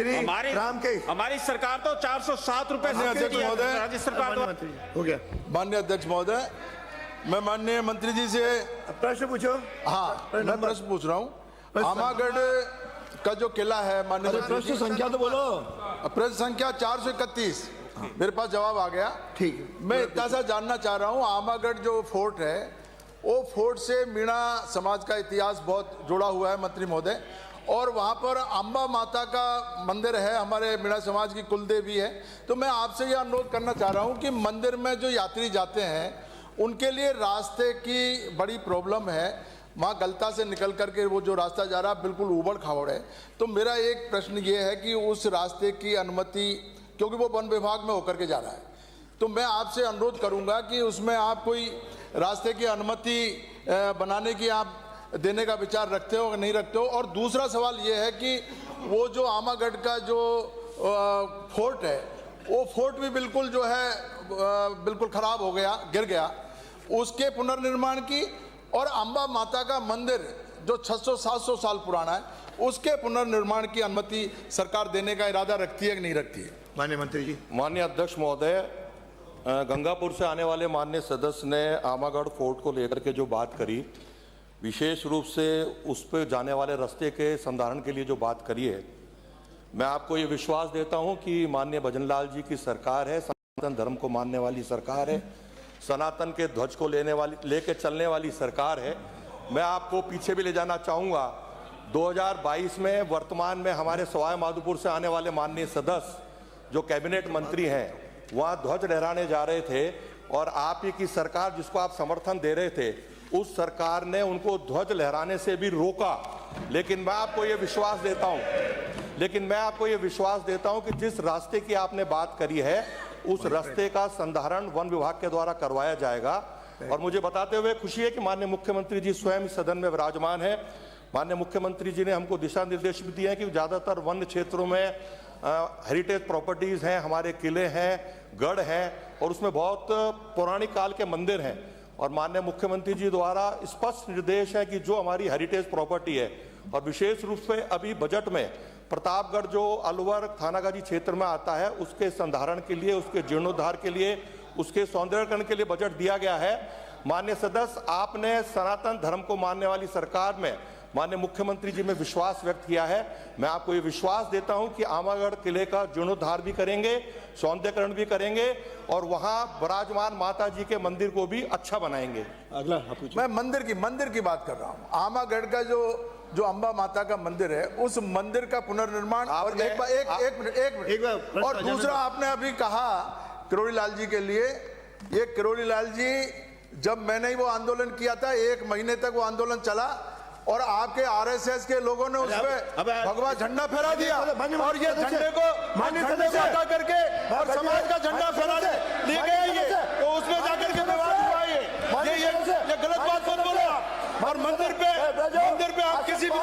हमारी सरकार तो 407 रुपए राज्य सरकार हो गया। माननीय अध्यक्ष महोदय, मैं माननीय मंत्री जी से प्रश्न पूछो। हाँ, मैं प्रश्न पूछ रहा हूँ। आमागढ़ का जो किला है माननीय प्रश्न संख्या तो बोलो। प्रश्न संख्या 431 मेरे पास जवाब आ गया। ठीक है, मैं इतना सा जानना चाह रहा हूँ, आमागढ़ जो फोर्ट है वो फोर्ट से मीणा समाज का इतिहास बहुत जुड़ा हुआ है मंत्री महोदय, और वहाँ पर अम्बा माता का मंदिर है, हमारे मीणा समाज की कुल देवी है। तो मैं आपसे यह अनुरोध करना चाह रहा हूँ कि मंदिर में जो यात्री जाते हैं उनके लिए रास्ते की बड़ी प्रॉब्लम है। वहाँ गलता से निकल करके वो जो रास्ता जा रहा है बिल्कुल ऊबड़ खाबड़ है। तो मेरा एक प्रश्न ये है कि उस रास्ते की अनुमति, क्योंकि वो वन विभाग में होकर के जा रहा है, तो मैं आपसे अनुरोध करूँगा कि उसमें आप कोई रास्ते की अनुमति बनाने की आप देने का विचार रखते हो या नहीं रखते हो। और दूसरा सवाल ये है कि वो जो आमागढ़ का जो फोर्ट है वो फोर्ट भी बिल्कुल जो है बिल्कुल खराब हो गया, गिर गया, उसके पुनर्निर्माण की, और अम्बा माता का मंदिर जो 600-700 साल पुराना है उसके पुनर्निर्माण की अनुमति सरकार देने का इरादा रखती है कि नहीं रखती है? माननीय मंत्री जी। माननीय अध्यक्ष महोदय, गंगापुर से आने वाले माननीय सदस्य ने आमागढ़ फोर्ट को लेकर के जो बात करी, विशेष रूप से उस पर जाने वाले रास्ते के संधारण के लिए जो बात करी है, मैं आपको ये विश्वास देता हूं कि माननीय भजनलाल जी की सरकार है, सनातन धर्म को मानने वाली सरकार है, सनातन के ध्वज को लेके चलने वाली सरकार है। मैं आपको पीछे भी ले जाना चाहूँगा। 2022 में वर्तमान में हमारे सवाई माधोपुर से आने वाले माननीय सदस्य जो कैबिनेट मंत्री हैं वहाँ ध्वज लहराने जा रहे थे, और आप ही की सरकार जिसको आप समर्थन दे रहे थे उस सरकार ने उनको ध्वज लहराने से भी रोका। लेकिन मैं आपको ये विश्वास देता हूं कि जिस रास्ते की आपने बात करी है उस रास्ते का संधारण वन विभाग के द्वारा करवाया जाएगा। और मुझे बताते हुए खुशी है कि माननीय मुख्यमंत्री जी स्वयं सदन में विराजमान है। माननीय मुख्यमंत्री जी ने हमको दिशा निर्देश भी दिए हैं कि ज़्यादातर वन क्षेत्रों में हेरिटेज प्रॉपर्टीज़ हैं, हमारे किले हैं, गढ़ हैं, और उसमें बहुत पौराणिक काल के मंदिर हैं। और माननीय मुख्यमंत्री जी द्वारा स्पष्ट निर्देश है कि जो हमारी हेरिटेज प्रॉपर्टी है, और विशेष रूप से अभी बजट में प्रतापगढ़ जो अलवर थानागाजी क्षेत्र में आता है उसके संधारण के लिए, उसके जीर्णोद्धार के लिए, उसके सौंदर्यीकरण के लिए बजट दिया गया है। माननीय सदस्य, आपने सनातन धर्म को मानने वाली सरकार में माननीय मुख्यमंत्री जी में विश्वास व्यक्त किया है। मैं आपको ये विश्वास देता हूं कि आमागढ़ किले का जीर्णोद्धार भी करेंगे, सौंदर्यीकरण भी करेंगे, और वहां विराजमान माता जी के मंदिर को भी अच्छा बनाएंगे। अगला मैं मंदिर की बात कर रहा हूँ। आमागढ़ का जो अम्बा माता का मंदिर है उस मंदिर का पुनर्निर्माण, और एक मिनट, और दूसरा आपने अभी कहा किरोड़ी लाल जी के लिए, ये किरोड़ी लाल जी जब मैंने वो आंदोलन किया था 1 महीने तक वो आंदोलन चला, और आपके आरएसएस के लोगों ने उस पे भगवा झंडा फहरा दिया, और ये झंडे को हटा करके और समाज का झंडा फहराने ले गए, तो उसमें जाकर के विवाद हुआ। ये गलत बात मत बोलो। और मंदिर पे आप किसी भी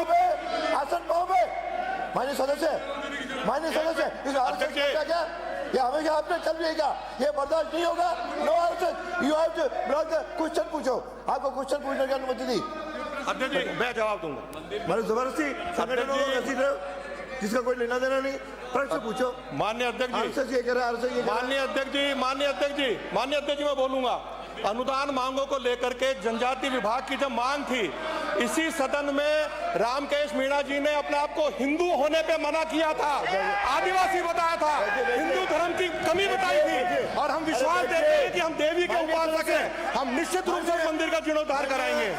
आसन पाओगे। माननीय सदस्य इस आरएसएस का क्या ये हमेशा आपने चल जाएगा, ये बर्दाश्त नहीं होगा। No RSS, you have to block the question पूछो। आपको क्वेश्चन पूछने की अनुमति दी। अध्यक्ष जी, मैं जवाब दूंगा। मतलब जबरदस्ती जिसका कोई लेना देना नहीं, प्रश्न पूछो। माननीय अध्यक्ष जी, माननीय अध्यक्ष जी मैं बोलूंगा। अनुदान मांगों को लेकर के जनजाति विभाग की जब मांग थी, इसी सदन में रामकेश मीणा जी ने अपने आप को हिंदू होने पे मना किया था, आदिवासी बताया था, हिंदू धर्म की कमी बताई थी। और हम विश्वास देते हैं कि हम देवी के उपासक हैं, हम निश्चित रूप से मंदिर का जीर्णोद्धार कराएंगे।